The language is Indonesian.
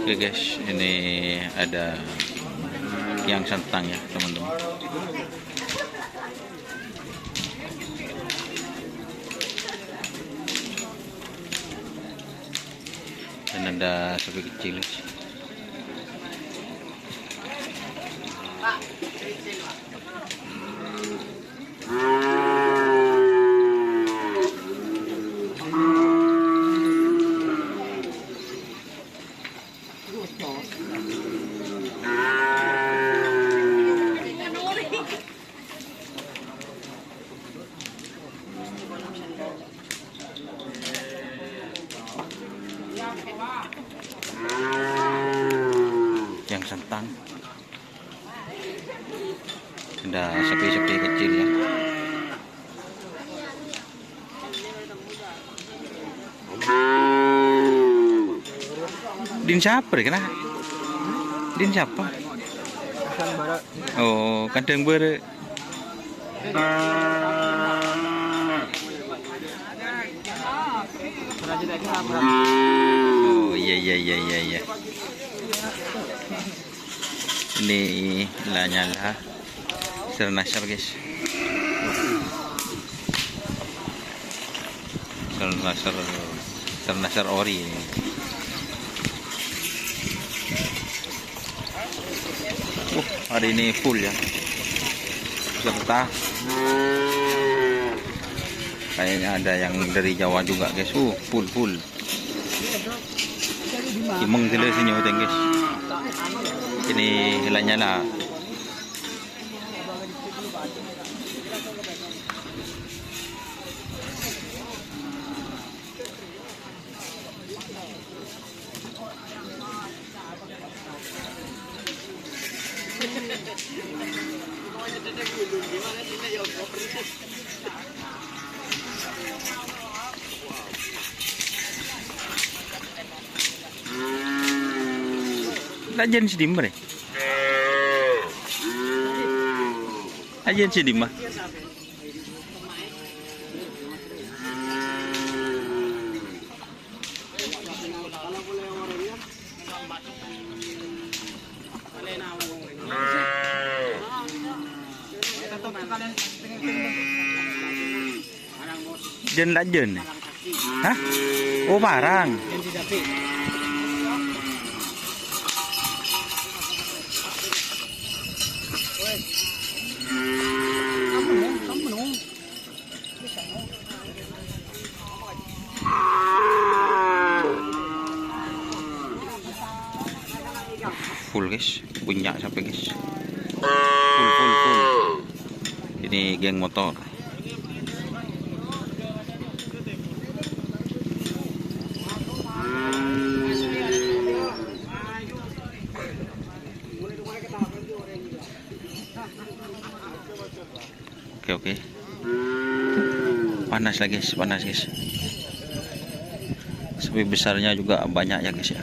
Oke guys, ini ada yang santang ya teman-teman. Dan ada sapi kecil. Yang santang, ada sapi-sapi kecil ya. Din siapa deh kena? Din siapa? Oh, kandang bare. Oh iya. Ini nyala Sernasar guys. Sernasar ori ini. Hari ini full ya peserta. Kayaknya ada yang dari Jawa juga guys. Full. Imeng tele sinyo teng guys. Ini nyala. Ajen si Dimba deh. Ajen si Dimba. Jen lah jen. Hah? Oh barang. Full guys, punya sampai guys. Full. Ini geng motor. Oke. Panas guys. Sapi besarnya juga banyak ya guys ya.